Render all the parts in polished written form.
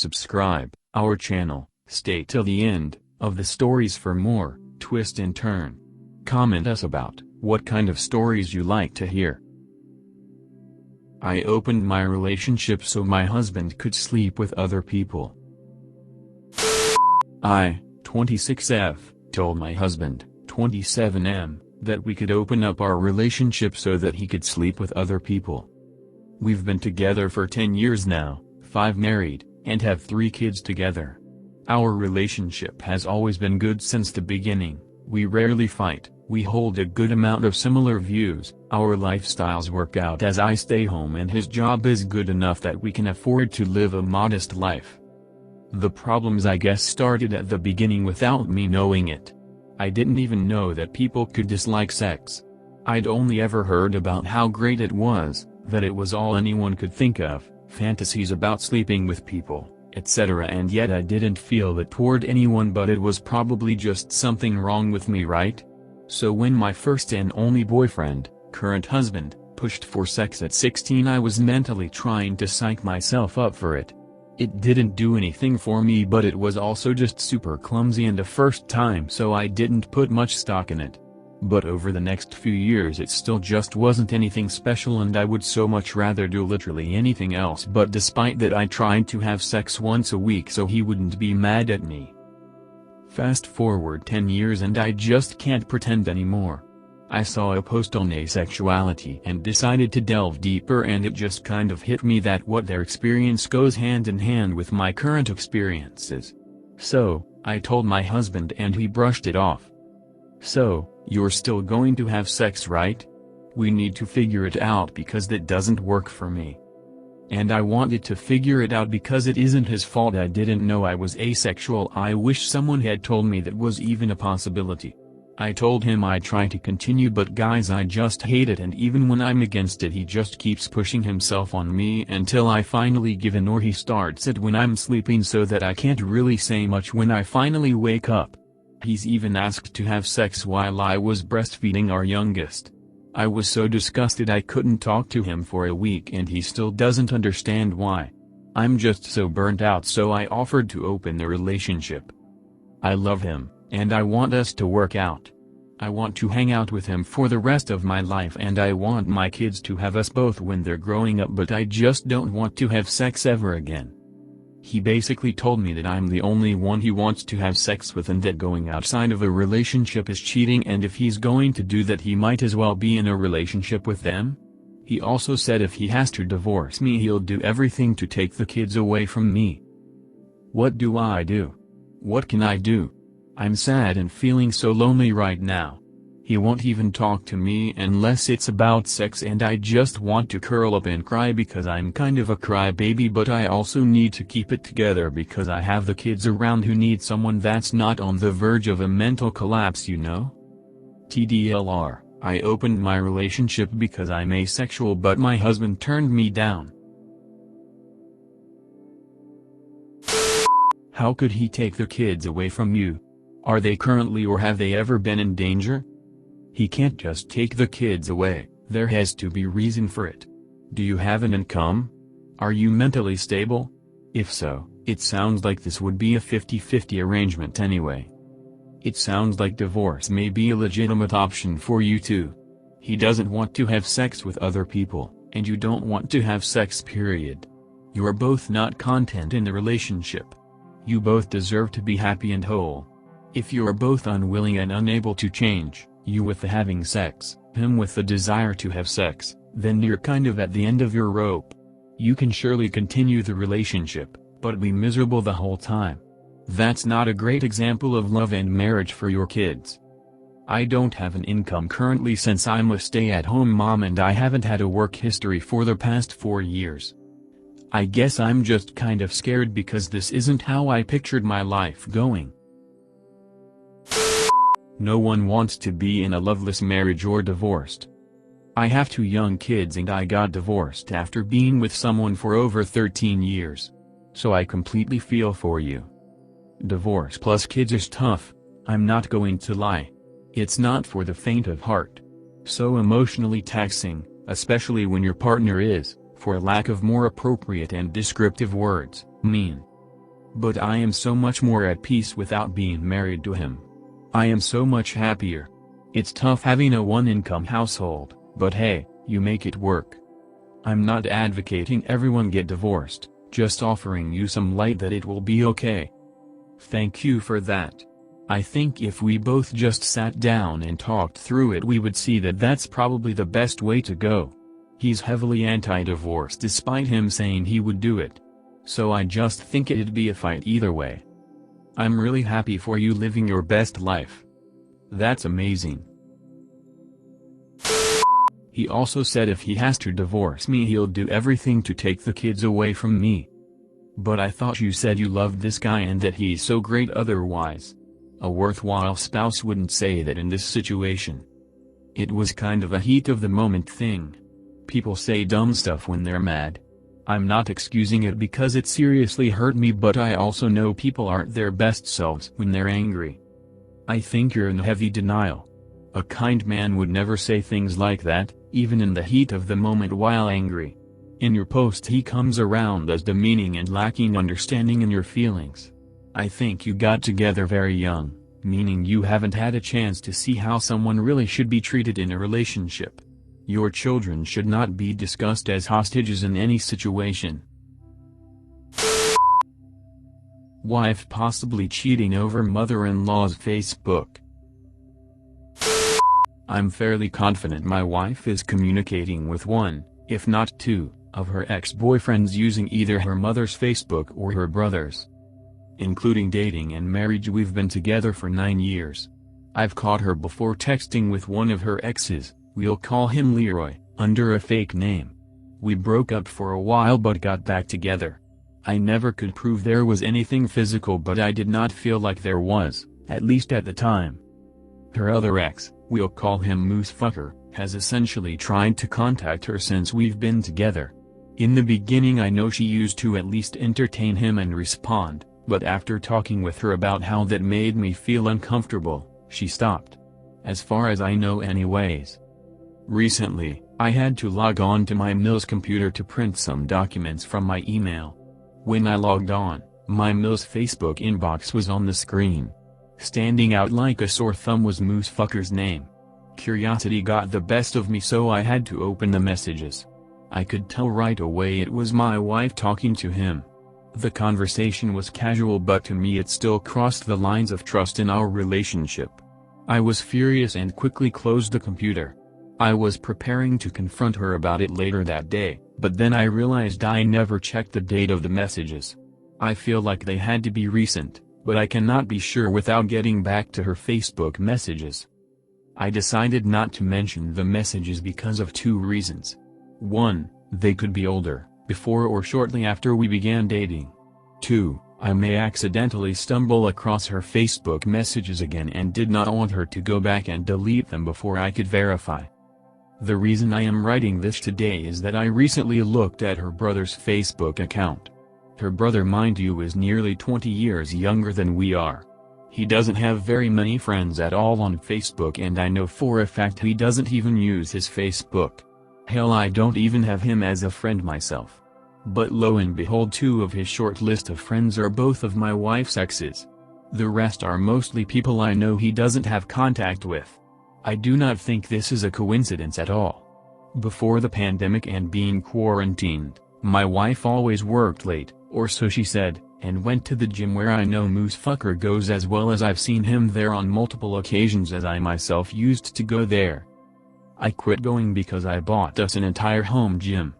subscribe our channel, stay till the end of the stories for more twist and turn. Comment us about what kind of stories you like to hear. I opened my relationship so my husband could sleep with other people. I, 26F, told my husband, 27M, that we could open up our relationship so that he could sleep with other people. We've been together for 10 years now, 5 married, and have 3 kids together. Our relationship has always been good since the beginning. We rarely fight, we hold a good amount of similar views, our lifestyles work out as I stay home and his job is good enough that we can afford to live a modest life. The problems I guess started at the beginning without me knowing it. I didn't even know that people could dislike sex. I'd only ever heard about how great it was, that it was all anyone could think of, fantasies about sleeping with people, etc. And yet I didn't feel that toward anyone, but it was probably just something wrong with me, right? So when my first and only boyfriend, current husband, pushed for sex at 16, I was mentally trying to psych myself up for it. It didn't do anything for me, but it was also just super clumsy and a first time, so I didn't put much stock in it. But over the next few years it still just wasn't anything special, and I would so much rather do literally anything else. But despite that, I tried to have sex once a week so he wouldn't be mad at me. Fast forward 10 years and I just can't pretend anymore. I saw a post on asexuality and decided to delve deeper, and it just kind of hit me that what their experience goes hand in hand with my current experiences. So, I told my husband and he brushed it off. "So, you're still going to have sex, right? We need to figure it out because that doesn't work for me." And I wanted to figure it out because it isn't his fault I didn't know I was asexual. I wish someone had told me that was even a possibility. I told him I'd try to continue, but guys, I just hate it, and even when I'm against it he just keeps pushing himself on me until I finally give in, or he starts it when I'm sleeping so that I can't really say much when I finally wake up. He's even asked to have sex while I was breastfeeding our youngest. I was so disgusted I couldn't talk to him for a week, and he still doesn't understand why. I'm just so burnt out, so I offered to open the relationship. I love him, and I want us to work out. I want to hang out with him for the rest of my life, and I want my kids to have us both when they're growing up, but I just don't want to have sex ever again. He basically told me that I'm the only one he wants to have sex with, and that going outside of a relationship is cheating, and if he's going to do that he might as well be in a relationship with them. He also said if he has to divorce me he'll do everything to take the kids away from me. What do I do? What can I do? I'm sad and feeling so lonely right now. He won't even talk to me unless it's about sex, and I just want to curl up and cry because I'm kind of a crybaby, but I also need to keep it together because I have the kids around who need someone that's not on the verge of a mental collapse, you know? TDLR, I opened my relationship because I'm asexual, but my husband turned me down. How could he take the kids away from you? Are they currently or have they ever been in danger? He can't just take the kids away, there has to be reason for it. Do you have an income? Are you mentally stable? If so, it sounds like this would be a 50-50 arrangement anyway. It sounds like divorce may be a legitimate option for you too. He doesn't want to have sex with other people, and you don't want to have sex, period. You are both not content in the relationship. You both deserve to be happy and whole. If you are both unwilling and unable to change, you with the having sex, him with the desire to have sex, then you're kind of at the end of your rope. You can surely continue the relationship, but be miserable the whole time. That's not a great example of love and marriage for your kids. I don't have an income currently since I'm a stay-at-home mom, and I haven't had a work history for the past 4 years. I guess I'm just kind of scared because this isn't how I pictured my life going. No one wants to be in a loveless marriage or divorced. I have 2 young kids and I got divorced after being with someone for over 13 years. So I completely feel for you. Divorce plus kids is tough, I'm not going to lie. It's not for the faint of heart. So emotionally taxing, especially when your partner is, for lack of more appropriate and descriptive words, mean. But I am so much more at peace without being married to him. I am so much happier. It's tough having a one-income household, but hey, you make it work. I'm not advocating everyone get divorced, just offering you some light that it will be okay. Thank you for that. I think if we both just sat down and talked through it, we would see that that's probably the best way to go. He's heavily anti-divorce despite him saying he would do it. So I just think it'd be a fight either way. I'm really happy for you living your best life. That's amazing. He also said if he has to divorce me he'll do everything to take the kids away from me. But I thought you said you loved this guy and that he's so great otherwise. A worthwhile spouse wouldn't say that in this situation. It was kind of a heat of the moment thing. People say dumb stuff when they're mad. I'm not excusing it because it seriously hurt me, but I also know people aren't their best selves when they're angry. I think you're in heavy denial. A kind man would never say things like that, even in the heat of the moment while angry. In your post he comes around as demeaning and lacking understanding in your feelings. I think you got together very young, meaning you haven't had a chance to see how someone really should be treated in a relationship. Your children should not be discussed as hostages in any situation. Wife possibly cheating over mother-in-law's Facebook. I'm fairly confident my wife is communicating with one, if not two, of her ex-boyfriends using either her mother's Facebook or her brother's. Including dating and marriage, we've been together for 9 years. I've caught her before texting with one of her exes, we'll call him Leroy, under a fake name. We broke up for a while but got back together. I never could prove there was anything physical, but I did not feel like there was, at least at the time. Her other ex, we'll call him Moose Fucker, has essentially tried to contact her since we've been together. In the beginning I know she used to at least entertain him and respond, but after talking with her about how that made me feel uncomfortable, she stopped. As far as I know anyways. Recently, I had to log on to my Mills computer to print some documents from my email. When I logged on, my Mills Facebook inbox was on the screen. Standing out like a sore thumb was Moose Fucker's name. Curiosity got the best of me, so I had to open the messages. I could tell right away it was my wife talking to him. The conversation was casual, but to me it still crossed the lines of trust in our relationship. I was furious and quickly closed the computer. I was preparing to confront her about it later that day, but then I realized I never checked the date of the messages. I feel like they had to be recent, but I cannot be sure without getting back to her Facebook messages. I decided not to mention the messages because of 2 reasons. 1, they could be older, before or shortly after we began dating. 2, I may accidentally stumble across her Facebook messages again and did not want her to go back and delete them before I could verify. The reason I am writing this today is that I recently looked at her brother's Facebook account. Her brother, mind you, is nearly 20 years younger than we are. He doesn't have very many friends at all on Facebook, and I know for a fact he doesn't even use his Facebook. Hell, I don't even have him as a friend myself. But lo and behold, 2 of his short list of friends are both of my wife's exes. The rest are mostly people I know he doesn't have contact with. I do not think this is a coincidence at all. Before the pandemic and being quarantined, my wife always worked late, or so she said, and went to the gym where I know Moose Fucker goes, as well as I've seen him there on multiple occasions as I myself used to go there. I quit going because I bought us an entire home gym.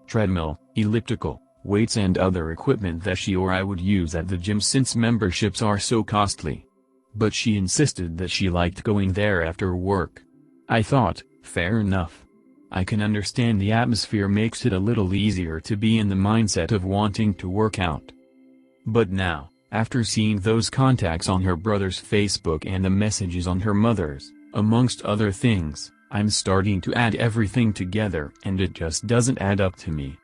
Treadmill, elliptical, weights and other equipment that she or I would use at the gym since memberships are so costly. But she insisted that she liked going there after work. I thought, fair enough. I can understand the atmosphere makes it a little easier to be in the mindset of wanting to work out. But now, after seeing those contacts on her brother's Facebook and the messages on her mother's, amongst other things, I'm starting to add everything together and it just doesn't add up to me.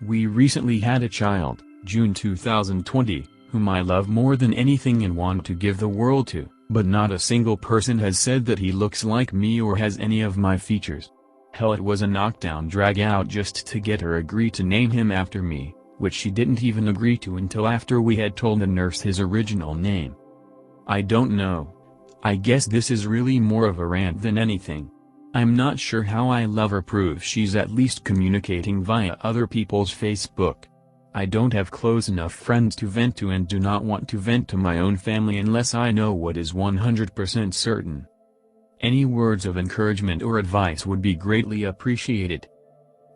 We recently had a child, June 2020, whom I love more than anything and want to give the world to, but not a single person has said that he looks like me or has any of my features. Hell, it was a knockdown drag out just to get her agree to name him after me, which she didn't even agree to until after we had told the nurse his original name. I don't know. I guess this is really more of a rant than anything. I'm not sure how I love her proves she's at least communicating via other people's Facebook. I don't have close enough friends to vent to and do not want to vent to my own family unless I know what is 100% certain. Any words of encouragement or advice would be greatly appreciated.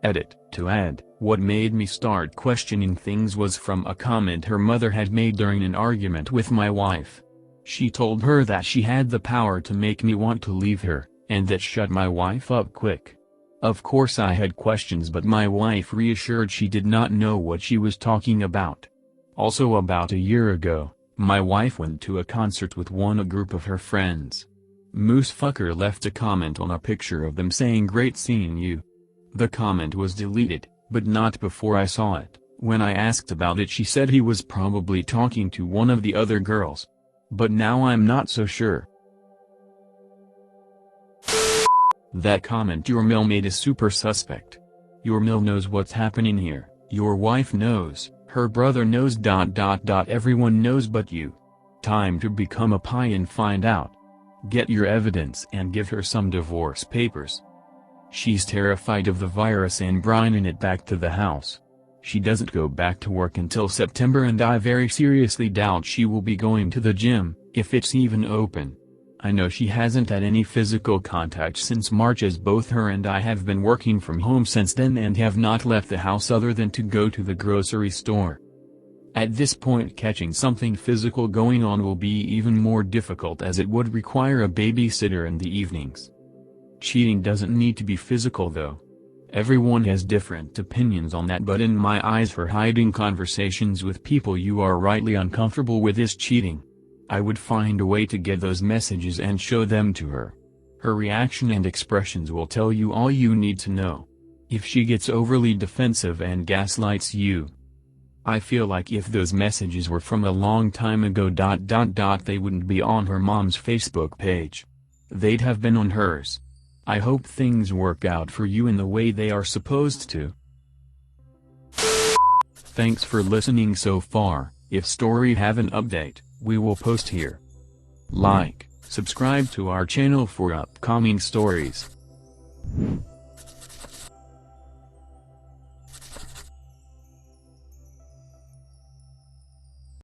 Edit. To add, what made me start questioning things was from a comment her mother had made during an argument with my wife. She told her that she had the power to make me want to leave her, and that shut my wife up quick. Of course I had questions, but my wife reassured she did not know what she was talking about. Also, about a year ago, my wife went to a concert with a group of her friends. Moosefucker left a comment on a picture of them saying "Great seeing you." The comment was deleted, but not before I saw it. When I asked about it, she said he was probably talking to one of the other girls. But now I'm not so sure. That comment your mill made is super suspect. Your mill knows what's happening here, your wife knows, her brother knows. Everyone knows but you. Time to become a pie and find out. Get your evidence and give her some divorce papers. She's terrified of the virus and bringing it back to the house. She doesn't go back to work until September, and I very seriously doubt she will be going to the gym, if it's even open. I know she hasn't had any physical contact since March, as both her and I have been working from home since then and have not left the house other than to go to the grocery store. At this point, catching something physical going on will be even more difficult, as it would require a babysitter in the evenings. Cheating doesn't need to be physical though. Everyone has different opinions on that, but in my eyes, her hiding conversations with people you are rightly uncomfortable with is cheating. I would find a way to get those messages and show them to her. Her reaction and expressions will tell you all you need to know. If she gets overly defensive and gaslights you, I feel like if those messages were from a long time ago, they wouldn't be on her mom's Facebook page. They'd have been on hers. I hope things work out for you in the way they are supposed to. Thanks for listening so far. If story have an update, we will post here. Like, subscribe to our channel for upcoming stories.